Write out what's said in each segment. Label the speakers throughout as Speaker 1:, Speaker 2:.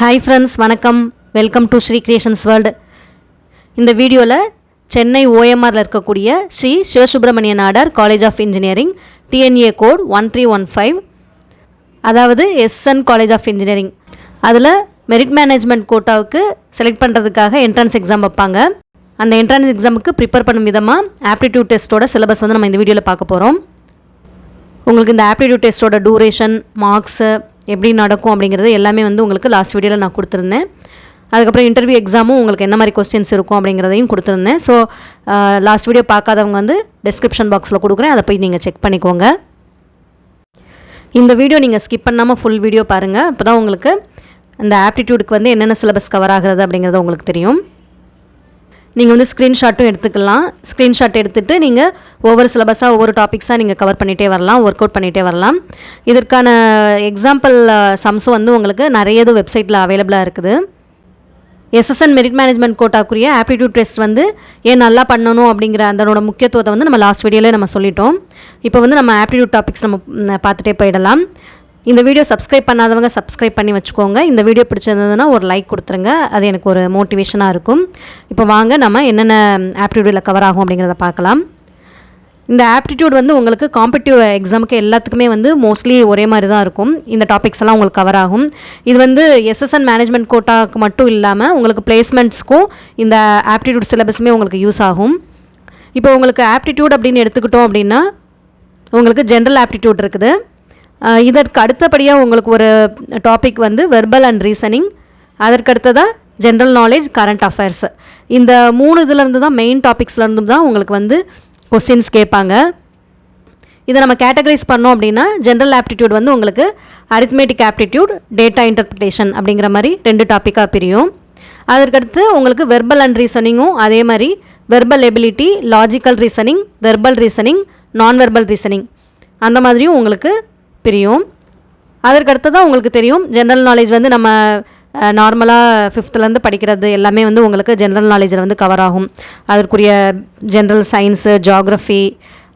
Speaker 1: Hi friends, வணக்கம். Welcome to Sri creations world. இந்த வீடியோவில் சென்னை ஓஎம்ஆரில் இருக்கக்கூடிய Sri Sivasubramaniya Nadar college of engineering TNEA code 1315, அதாவது எஸ்என் காலேஜ் ஆஃப் இன்ஜினியரிங், அதில் மெரிட் மேனேஜ்மெண்ட் கோட்டாவுக்கு செலக்ட் பண்ணுறதுக்காக என்ட்ரன்ஸ் எக்ஸாம் வைப்பாங்க. அந்த என்ட்ரன்ஸ் எக்ஸாமுக்கு ப்ரிப்பேர் பண்ணும் விதமாக ஆப்டிடியூட் டெஸ்ட்டோட சிலபஸ் வந்து நம்ம இந்த வீடியோவில் பார்க்க போகிறோம். உங்களுக்கு இந்த ஆப்டிடியூட் டெஸ்ட்டோட டூரேஷன், மார்க்ஸு எப்படி நடக்கும் அப்படிங்கிறது எல்லாமே வந்து உங்களுக்கு லாஸ்ட் வீடியோவில் நான் கொடுத்துருந்தேன். அதுக்கப்புறம் இன்டர்வியூ எக்ஸாமும் உங்களுக்கு என்ன மாதிரி கொஸ்டின்ஸ் இருக்கும் அப்படிங்கிறதையும் கொடுத்துருந்தேன். ஸோ லாஸ்ட் வீடியோ பார்க்காதவங்க வந்து டிஸ்கிரிப்ஷன் பாக்ஸில் கொடுக்குறேன், அதை போய் நீங்கள் செக் பண்ணிக்கோங்க. இந்த வீடியோ நீங்கள் ஸ்கிப் பண்ணாமல் ஃபுல் வீடியோ பாருங்கள். அப்போ தான் உங்களுக்கு இந்த ஆப்டிடியூடுக்கு வந்து என்னென்ன சிலபஸ் கவர் ஆகிறது அப்படிங்கிறது உங்களுக்கு தெரியும். நீங்கள் வந்து ஸ்க்ரீன்ஷாட்டும் எடுத்துக்கலாம். ஸ்க்ரீன்ஷாட் எடுத்துகிட்டு நீங்கள் ஒவ்வொரு சிலபஸாக ஒவ்வொரு டாபிக்ஸாக நீங்கள் கவர் பண்ணிகிட்டே வரலாம், ஒர்க் அவுட் பண்ணிகிட்டே வரலாம். இதற்கான எக்ஸாம்பிள் சம்ஸும் வந்து உங்களுக்கு நிறைய வெப்சைட்டில் அவைலபிளாக இருக்குது. எஸ்எஸ்என் மெரிட் மேனேஜ்மெண்ட் கோட்டாக்குரிய ஆப்டிடியூட் டெஸ்ட் வந்து ஏன் நல்லா பண்ணணும் அப்படிங்கிற அதனோட முக்கியத்துவத்தை வந்து நம்ம லாஸ்ட் வீடியோவில் நம்ம சொல்லிட்டோம். இப்போ வந்து நம்ம ஆப்டிடியூட் டாபிக்ஸ் நம்ம பார்த்துட்டே போயிடலாம். இந்த வீடியோ சப்ஸ்கிரைப் பண்ணாதவங்க சப்ஸ்கிரைப் பண்ணி வச்சுக்கோங்க. இந்த வீடியோ பிடிச்சிருந்ததுன்னா ஒரு லைக் கொடுத்துருங்க, அது எனக்கு ஒரு மோட்டிவேஷனாக இருக்கும். இப்போ வாங்க நம்ம என்னென்ன ஆப்டிடியூடில் கவர் ஆகும் அப்படிங்கிறத பார்க்கலாம். இந்த ஆப்டிடியூட் வந்து உங்களுக்கு காம்படிட்டிவ் எக்ஸாமுக்கு எல்லாத்துக்குமே வந்து மோஸ்ட்லி ஒரே மாதிரி தான் இருக்கும். இந்த டாபிக்ஸ் எல்லாம் உங்களுக்கு கவர் ஆகும். இது வந்து எஸ்எஸ்என் மேனேஜ்மெண்ட் கோட்டாவுக்கு மட்டும் இல்லாமல் உங்களுக்கு பிளேஸ்மெண்ட்ஸ்க்கும் இந்த ஆப்டிடியூட் சிலபஸுமே உங்களுக்கு யூஸ் ஆகும். இப்போ உங்களுக்கு ஆப்டிடியூட் அப்படின்னு எடுத்துக்கிட்டோம் அப்படின்னா உங்களுக்கு ஜென்ரல் ஆப்டிடியூட் இருக்குது. இதற்கு அடுத்தபடியாக உங்களுக்கு ஒரு டாபிக் வந்து வெர்பல் அண்ட் ரீசனிங், அதற்கு அடுத்ததாக ஜென்ரல் நாலேஜ், கரண்ட் அஃபேர்ஸ். இந்த 3 இதுலேருந்து தான் மெயின் டாபிக்ஸ்லேருந்து தான் உங்களுக்கு வந்து கொஸ்டின்ஸ் கேட்பாங்க. இதை நம்ம கேட்டகரைஸ் பண்ணோம் அப்படின்னா ஜென்ரல் ஆப்டிடியூட் வந்து உங்களுக்கு அரித்மெட்டிக் ஆப்டிடியூட், டேட்டா இன்டர்பிரிட்டேஷன் அப்படிங்கிற மாதிரி 2 டாப்பிக்காக பிரியும். அதற்கடுத்து உங்களுக்கு வெர்பல் அண்ட் ரீசனிங்கும் அதே மாதிரி verbal ability, logical reasoning, verbal reasoning, நான் வெர்பல் ரீசனிங் அந்த மாதிரியும் உங்களுக்கு பிரியும். அதற்கடுத்து தான் உங்களுக்கு தெரியும் ஜென்ரல் நாலேஜ் வந்து நம்ம நார்மலாக 5th படிக்கிறது எல்லாமே வந்து உங்களுக்கு ஜென்ரல் நாலேஜில் வந்து கவர் ஆகும். அதற்குரிய ஜென்ரல் சயின்ஸு, ஜியாகிரஃபி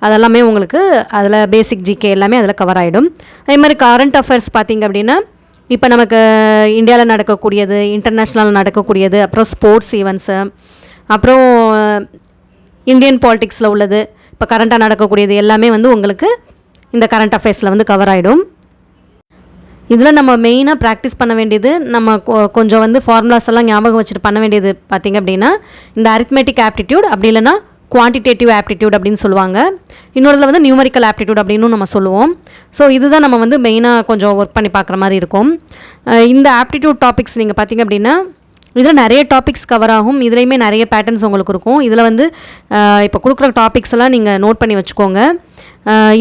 Speaker 1: அதெல்லாமே உங்களுக்கு அதில் பேசிக் ஜிகே எல்லாமே அதில் கவர் ஆகிடும். அதே மாதிரி கரண்ட் அஃபேர்ஸ் பார்த்திங்க அப்படின்னா இப்போ நமக்கு இந்தியாவில் நடக்கக்கூடியது, இன்டர்நேஷ்னலில் நடக்கக்கூடியது, அப்புறம் ஸ்போர்ட்ஸ் ஈவெண்ட்ஸு, அப்புறம் இந்தியன் பாலிட்டிக்ஸில் உள்ளது, இப்போ கரண்ட்டாக நடக்கக்கூடியது எல்லாமே வந்து உங்களுக்கு இந்த கரண்ட் அஃபேர்ஸில் வந்து கவர் ஆகிடும். இதில் நம்ம மெயினாக ப்ராக்டிஸ் பண்ண வேண்டியது, நம்ம கொஞ்சம் வந்து ஃபார்முலாஸ் எல்லாம் ஞாபகம் வச்சுட்டு பண்ண வேண்டியது பார்த்திங்க அப்படின்னா இந்த அரித்மெட்டிக் ஆப்டிடியூட், அப்படி இல்லைனா குவான்டிடேட்டிவ் ஆப்டிடியூட் அப்படின்னு சொல்லுவாங்க. இன்னொருதில் வந்து நியூமரிக்கல் ஆப்டிடியூட் அப்படின்னு நம்ம சொல்லுவோம். ஸோ இதுதான் நம்ம வந்து மெயினாக கொஞ்சம் ஒர்க் பண்ணி பார்க்குற மாதிரி இருக்கும். இந்த ஆப்டிடியூட் டாபிக்ஸ் நீங்கள் பார்த்திங்க அப்படின்னா இதில் நிறைய டாபிக்ஸ் கவர் ஆகும். இதுலேயுமே நிறைய பேட்டர்ன்ஸ் உங்களுக்கு இருக்கும். இதில் வந்து இப்போ கொடுக்குற டாபிக்ஸ் எல்லாம் நீங்கள் நோட் பண்ணி வச்சுக்கோங்க.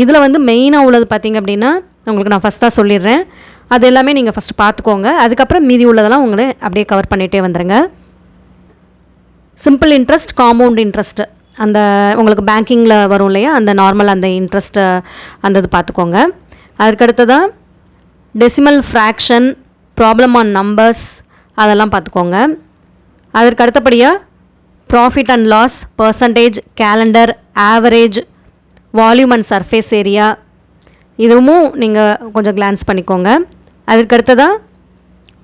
Speaker 1: இதில் வந்து மெயினாக உள்ளது பார்த்திங்க அப்படின்னா உங்களுக்கு நான் ஃபஸ்ட்டாக சொல்லிடுறேன். அது எல்லாமே நீங்கள் ஃபஸ்ட்டு பார்த்துக்கோங்க. அதுக்கப்புறம் மீதி உள்ளதெல்லாம் உங்களை அப்படியே கவர் பண்ணிகிட்டே வந்துடுங்க. சிம்பிள் இன்ட்ரெஸ்ட், காம்பவுண்ட் இன்ட்ரெஸ்ட், அந்த உங்களுக்கு பேங்கிங்கில் வரும் இல்லையா, அந்த நார்மல் அந்த இன்ட்ரெஸ்ட்டு அந்த இது பார்த்துக்கோங்க. அதுக்கடுத்ததாக decimal fraction, problem on numbers அதெல்லாம் பார்த்துக்கோங்க. அதற்கு அடுத்தபடியாக profit and loss, percentage, calendar, average, volume and surface area இதுவும் நீங்கள் கொஞ்சம் கிளான்ஸ் பண்ணிக்கோங்க. அதற்கடுத்ததாக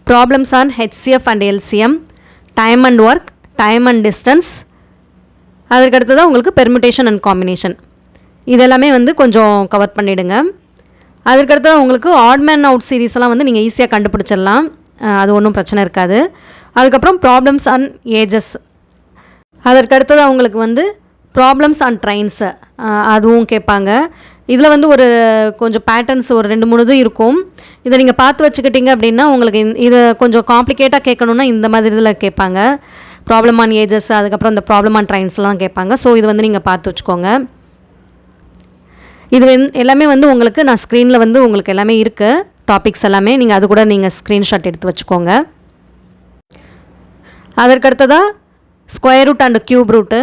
Speaker 1: problems on HCF and LCM, time and work, time and distance, அதற்கடுத்ததாக உங்களுக்கு பெர்முடேஷன் அண்ட் காம்பினேஷன் இதெல்லாமே வந்து கொஞ்சம் கவர் பண்ணிவிடுங்க. அதற்கடுத்ததாக உங்களுக்கு ஆட் மேன் அவுட் சீரீஸ்லாம் வந்து நீங்கள் ஈஸியாக கண்டுபிடிச்சிடலாம், அது ஒன்றும் பிரச்சனை இருக்காது. அதுக்கப்புறம் ப்ராப்ளம்ஸ் ஆன் ஏஜஸ், அதற்கடுத்ததாக உங்களுக்கு வந்து ப்ராப்ளம்ஸ் ஆன் ட்ரெயின்ஸு அதுவும் கேட்பாங்க. இதில் வந்து ஒரு கொஞ்சம் பேட்டர்ன்ஸ் ஒரு 2-3 இது இருக்கும். இதை நீங்கள் பார்த்து வச்சுக்கிட்டிங்க அப்படின்னா உங்களுக்கு இதை கொஞ்சம் காம்ப்ளிகேட்டாக கேட்கணுன்னா இந்த மாதிரி இதில் கேட்பாங்க. ப்ராப்ளம் ஆன் ஏஜஸ், அதுக்கப்புறம் இந்த ப்ராப்ளம் ஆன் ட்ரெயின்ஸ்லாம் கேட்பாங்க. ஸோ இது வந்து நீங்கள் பார்த்து வச்சுக்கோங்க. இது எல்லாமே வந்து உங்களுக்கு நான் ஸ்க்ரீனில் வந்து உங்களுக்கு எல்லாமே இருக்குது டாபிக்ஸ் எல்லாமே, நீங்கள் அது கூட நீங்கள் ஸ்க்ரீன்ஷாட் எடுத்து வச்சுக்கோங்க. அதற்கடுத்ததாக square root and cube root,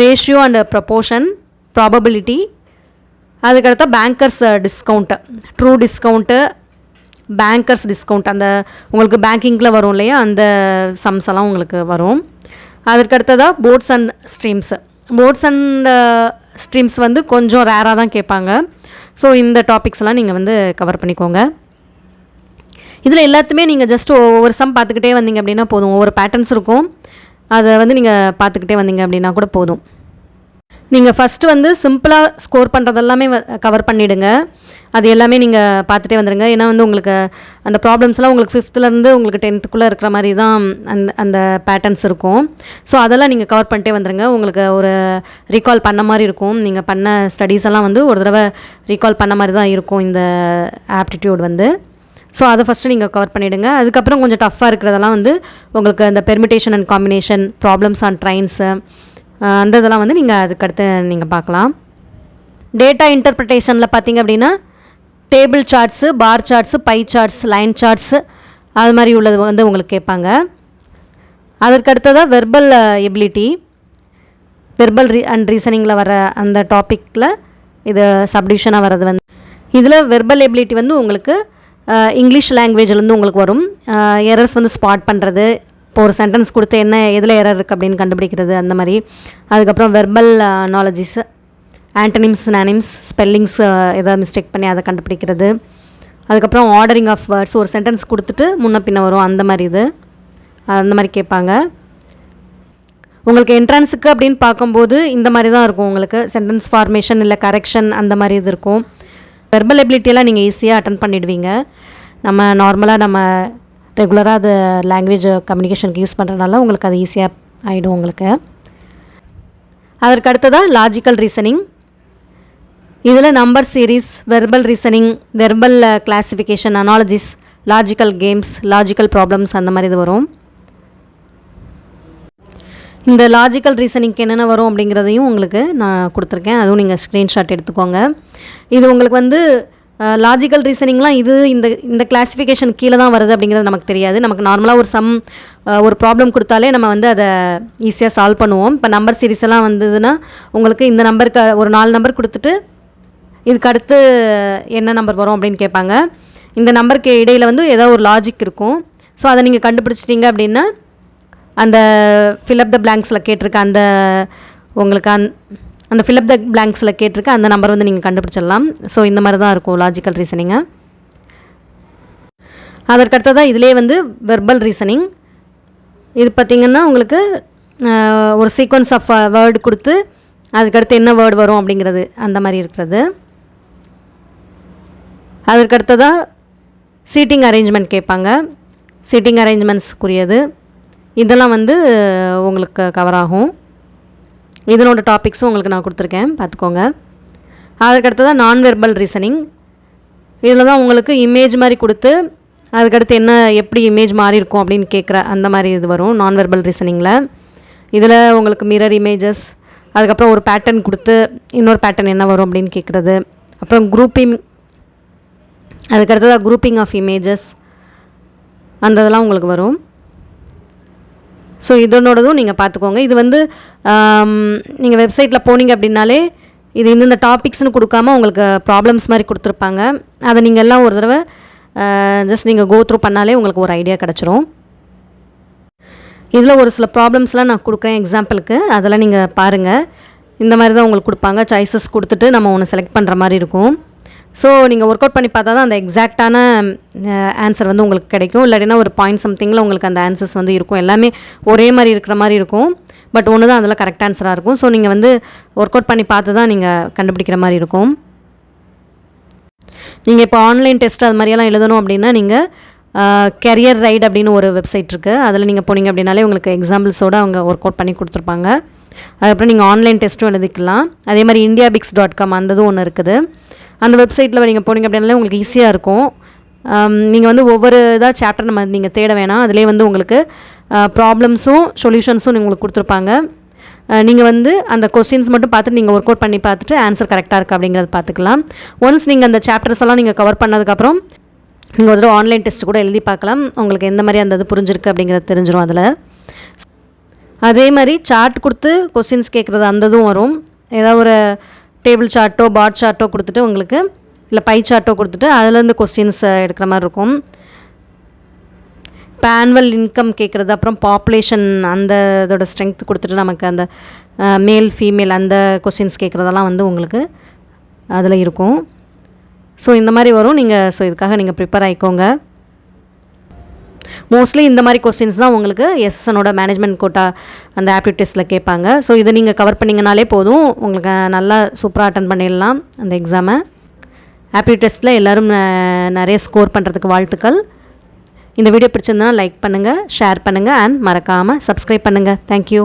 Speaker 1: ratio and proportion, probability, அதுக்கடுத்த banker's discount, true discount, banker's discount, அந்த உங்களுக்கு பேங்கிங்கில் வரும் இல்லையா அந்த சம்ஸ் எல்லாம் உங்களுக்கு வரும். அதற்கடுத்ததாக boats and streams, boats and streams வந்து கொஞ்சம் ரேராக தான் கேட்பாங்க. ஸோ இந்த டாபிக்ஸ்லாம் நீங்கள் வந்து கவர் பண்ணிக்கோங்க. இதில் எல்லாத்துமே நீங்கள் ஜஸ்ட் ஒவ்வொரு சம் பார்த்துக்கிட்டே வந்தீங்க அப்படின்னா போதும். ஒவ்வொரு பேட்டர்ன்ஸ் இருக்கும், அதை வந்து நீங்கள் பார்த்துக்கிட்டே வந்தீங்க அப்படின்னா கூட போதும். நீங்கள் ஃபஸ்ட்டு வந்து சிம்பிளாக ஸ்கோர் பண்ணுறதெல்லாமே கவர் பண்ணிவிடுங்க. அது எல்லாமே நீங்கள் பார்த்துட்டே வந்துடுங்க. ஏன்னா வந்து உங்களுக்கு அந்த ப்ராப்ளம்ஸ்லாம் உங்களுக்கு 5th உங்களுக்கு 10th இருக்கிற மாதிரி தான் அந்த பேட்டர்ன்ஸ் இருக்கும். ஸோ அதெல்லாம் நீங்கள் கவர் பண்ணிட்டே வந்துடுங்க. உங்களுக்கு ஒரு ரீகால் பண்ண மாதிரி இருக்கும். நீங்கள் பண்ண ஸ்டடீஸ் எல்லாம் வந்து ஒரு தடவை ரீகால் பண்ண மாதிரி தான் இருக்கும் இந்த ஆப்டிடியூட் வந்து. ஸோ அதை ஃபஸ்ட்டு நீங்கள் கவர் பண்ணிவிடுங்க. அதுக்கப்புறம் கொஞ்சம் டஃப்பாக இருக்கிறதெல்லாம் வந்து உங்களுக்கு அந்த permutation and combination, problems on trains, அந்த இதெல்லாம் வந்து நீங்கள் அதுக்கடுத்து நீங்கள் பார்க்கலாம். டேட்டா இன்டர்பிரிட்டேஷனில் பார்த்திங்க அப்படின்னா table charts, bar charts, pie charts, line charts அது மாதிரி உள்ளது வந்து உங்களுக்கு கேட்பாங்க. அதற்கடுத்ததாக வெர்பல் எபிலிட்டி, வெர்பல் அண்ட் ரீசனிங்கில் வர அந்த டாப்பிக்கில் இது சப்டிவிஷனாக வர்றது வந்து இதில் வெர்பல் எபிலிட்டி வந்து உங்களுக்கு இங்கிலீஷ் லாங்குவேஜ்லேருந்து உங்களுக்கு வரும். எரர்ஸ் வந்து ஸ்பாட் பண்ணுறது, இப்போ ஒரு சென்டென்ஸ் கொடுத்து என்ன எதில் எரர் இருக்குது அப்படின்னு கண்டுபிடிக்கிறது அந்த மாதிரி. அதுக்கப்புறம் verbal knowledges, antonyms, synonyms, spellings எதாவது மிஸ்டேக் பண்ணி அதை கண்டுபிடிக்கிறது. அதுக்கப்புறம் ஆர்டரிங் ஆஃப் வேர்ட்ஸ், ஒரு சென்டென்ஸ் கொடுத்துட்டு முன்ன பின்ன வரும் அந்த மாதிரி அந்த மாதிரி கேட்பாங்க. உங்களுக்கு என்ட்ரன்ஸுக்கு அப்படின்னு பார்க்கும்போது இந்த மாதிரி தான் இருக்கும். உங்களுக்கு சென்டென்ஸ் ஃபார்மேஷன் இல்லை கரெக்ஷன் அந்த மாதிரி இது இருக்கும். வெர்பல் எபிலிட்டியெல்லாம் நீங்கள் ஈஸியாக அட்டன் பண்ணிடுவீங்க. நம்ம நார்மலாக நம்ம ரெகுலராக அது லாங்குவேஜ் கம்யூனிகேஷனுக்கு யூஸ் பண்ணுறதுனால உங்களுக்கு அது ஈஸியாக ஆகிடும் உங்களுக்கு. அதற்கு அடுத்ததாக லாஜிக்கல் ரீசனிங். இதில் number series, verbal reasoning, verbal classification, analogies, logical games, logical problems அந்த மாதிரி இது வரும். இந்த லாஜிக்கல் ரீசனிங்க்கு என்னென்ன வரும் அப்படிங்கிறதையும் உங்களுக்கு நான் கொடுத்துருக்கேன். அதுவும் நீங்கள் ஸ்க்ரீன்ஷாட் எடுத்துக்கோங்க. இது உங்களுக்கு வந்து லாஜிக்கல் ரீசனிங்லாம் இது இந்த கிளாஸிஃபிகேஷன் கீழே தான் வருது அப்படிங்கிறது நமக்கு தெரியாது. நமக்கு நார்மலாக ஒரு ப்ராப்ளம் கொடுத்தாலே நம்ம வந்து அதை ஈஸியாக சால்வ் பண்ணுவோம். இப்போ நம்பர் சீரிஸ் எல்லாம் வந்ததுன்னா உங்களுக்கு இந்த நம்பருக்கு ஒரு 4 நம்பர் கொடுத்துட்டு இதுக்கு அடுத்து என்ன நம்பர் வரும் அப்படின்னு கேட்பாங்க. இந்த நம்பருக்கு இடையில் வந்து ஏதோ ஒரு லாஜிக் இருக்கும். ஸோ அதை நீங்கள் கண்டுபிடிச்சிட்டிங்க அப்படின்னா அந்த ஃபில்அப் த பிளாங்க்ஸில் கேட்டிருக்க அந்த உங்களுக்கு அந்த ஃபில்அப் த பிளாங்க்ஸில் கேட்டிருக்க அந்த நம்பர் வந்து நீங்கள் கண்டுபிடிச்சிடலாம். ஸோ இந்த மாதிரி தான் இருக்கும் லாஜிக்கல் ரீசனிங்கு. அதற்கடுத்ததாக இதிலே வந்து வெர்பல் ரீசனிங். இது பார்த்திங்கன்னா உங்களுக்கு ஒரு சீக்வன்ஸ் ஆஃப் வேர்டு கொடுத்து அதுக்கடுத்து என்ன வேர்டு வரும் அப்படிங்கிறது அந்த மாதிரி இருக்கிறது. அதற்கடுத்ததாக சீட்டிங் அரேஞ்ச்மெண்ட் கேட்பாங்க. சீட்டிங் அரேஞ்ச்மெண்ட்ஸ்க்குரியது இதெல்லாம் வந்து உங்களுக்கு கவர் ஆகும். இதனோட டாபிக்ஸும் உங்களுக்கு நான் கொடுத்துருக்கேன், பார்த்துக்கோங்க. அதுக்கடுத்ததான் நான் வெர்பல் ரீசனிங். இதில் தான் உங்களுக்கு இமேஜ் மாதிரி கொடுத்து அதுக்கடுத்து என்ன எப்படி இமேஜ் மாறி இருக்கும் அப்படின்னு கேட்குற அந்த மாதிரி இது வரும் நான் வெர்பல் ரீசனிங்கில். இதில் உங்களுக்கு மிரர் இமேஜஸ், அதுக்கப்புறம் ஒரு பேட்டர்ன் கொடுத்து இன்னொரு பேட்டர்ன் என்ன வரும் அப்படின்னு கேட்குறது. அப்புறம் குரூப்பிங், அதுக்கடுத்ததாக குரூப்பிங் ஆஃப் இமேஜஸ் அந்த இதெல்லாம் உங்களுக்கு வரும். ஸோ இதனோடதும் நீங்கள் பார்த்துக்கோங்க. இது வந்து நீங்கள் வெப்சைட்டில் போனீங்க அப்படின்னாலே இது இந்த டாபிக்ஸ்னு கொடுக்காம உங்களுக்கு ப்ராப்ளம்ஸ் மாதிரி கொடுத்துருப்பாங்க. அதை நீங்கள் எல்லாம் ஒரு தடவை ஜஸ்ட் நீங்கள் கோ த்ரூ பண்ணாலே உங்களுக்கு ஒரு ஐடியா கிடச்சிரும். இதில் ஒரு சில ப்ராப்ளம்ஸ்லாம் நான் கொடுக்குறேன் எக்ஸாம்பிளுக்கு, அதெல்லாம் நீங்கள் பாருங்கள். இந்த மாதிரி தான் உங்களுக்கு கொடுப்பாங்க. சாய்ஸஸ் கொடுத்துட்டு நம்ம ஒன்று செலக்ட் பண்ணுற மாதிரி இருக்கும். ஸோ நீங்கள் ஒர்க் அவுட் பண்ணி பார்த்தா தான் அந்த எக்ஸாக்டான ஆன்சர் வந்து உங்களுக்கு கிடைக்கும். இல்லாட்டினா ஒரு பாயிண்ட் சம்திங்கில் உங்களுக்கு அந்த ஆன்சர்ஸ் வந்து இருக்கும். எல்லாமே ஒரே மாதிரி இருக்கிற மாதிரி இருக்கும், பட் ஒன்று தான் அதில் கரெக்ட் ஆன்சராக இருக்கும். ஸோ நீங்கள் வந்து ஒர்க் அவுட் பண்ணி பார்த்து தான் நீங்கள் கண்டுபிடிக்கிற மாதிரி இருக்கும். நீங்கள் இப்போ ஆன்லைன் டெஸ்ட் அது மாதிரியெல்லாம் எழுதணும் அப்படின்னா நீங்கள் கெரியர் ரைட் அப்படின்னு ஒரு வெப்சைட் இருக்குது. அதில் நீங்கள் போனீங்க அப்படின்னாலே உங்களுக்கு எக்ஸாம்பிள்ஸோடு அவங்க ஒர்க் அவுட் பண்ணி கொடுத்துருப்பாங்க. அதுக்கப்புறம் நீங்கள் ஆன்லைன் டெஸ்ட்டும் எழுதிக்கலாம். அதே மாதிரி indiabix.com அந்ததும் ஒன்று இருக்குது. அந்த வெப்சைட்டில் நீங்கள் போனீங்க அப்படின்னாலே உங்களுக்கு ஈஸியாக இருக்கும். நீங்கள் வந்து ஒவ்வொரு இதாக சாப்டர் நம்ம நீங்கள் தேட வேணாம். அதிலே வந்து உங்களுக்கு ப்ராப்ளம்ஸும் சொல்யூஷன்ஸும் உங்களுக்கு கொடுத்துருப்பாங்க. நீங்கள் வந்து அந்த கொஸ்டின்ஸ் மட்டும் பார்த்துட்டு நீங்கள் ஒர்க் அவுட் பண்ணி பார்த்துட்டு ஆன்சர் கரெக்டாக இருக்குது அப்படிங்கிறத பார்த்துக்கலாம். ஒன்ஸ் நீங்கள் அந்த சாப்டர்ஸ் எல்லாம் நீங்கள் கவர் பண்ணதுக்கப்புறம் நீங்கள் ஒரு தடவை ஆன்லைன் டெஸ்ட் கூட எழுதி பார்க்கலாம். உங்களுக்கு எந்த மாதிரி அந்த இது புரிஞ்சிருக்கு அப்படிங்கிறது தெரிஞ்சிடும் அதில். அதே மாதிரி சார்ட் கொடுத்து கொஸ்டின்ஸ் கேட்குறது அந்ததும் வரும். ஏதாவது ஒரு டேபிள் சார்ட்டோ பார் சார்ட்டோ கொடுத்துட்டு உங்களுக்கு இல்லை பை சார்ட்டோ கொடுத்துட்டு அதுலேருந்து கொஸ்டின்ஸ் எடுக்கிற மாதிரி இருக்கும். இப்போ ஆனுவல் இன்கம் கேட்குறது, அப்புறம் பாப்புலேஷன் அந்த இதோட ஸ்ட்ரென்த் கொடுத்துட்டு நமக்கு அந்த மேல் ஃபீமேல் அந்த கொஸ்டின்ஸ் கேட்குறதெல்லாம் வந்து உங்களுக்கு அதில் இருக்கும். ஸோ இந்த மாதிரி வரும். நீங்கள் இதுக்காக நீங்கள் ப்ரிப்பேர் ஆகிக்கோங்க. மோஸ்ட்லி இந்த மாதிரி கொஸ்டின்ஸ் தான் உங்களுக்கு எஸ்எஸ்எனோட மேனேஜ்மெண்ட் கோட்டா அந்த ஆப்டிடியூட் டெஸ்ட்டில் கேட்பாங்க. ஸோ இதை நீங்கள் கவர் பண்ணிங்கனாலே போதும், உங்களுக்கு நல்லா சூப்பராக அட்டன் பண்ணிடலாம் அந்த எக்ஸாமை. ஆப்டிடியூட் டெஸ்ட்டில் எல்லோரும் நிறைய ஸ்கோர் பண்ணுறதுக்கு வாழ்த்துக்கள். இந்த வீடியோ பிடிச்சிருந்தனா லைக் பண்ணுங்கள், ஷேர் பண்ணுங்கள் அண்ட் மறக்காமல் சப்ஸ்கிரைப் பண்ணுங்கள். தேங்க்யூ.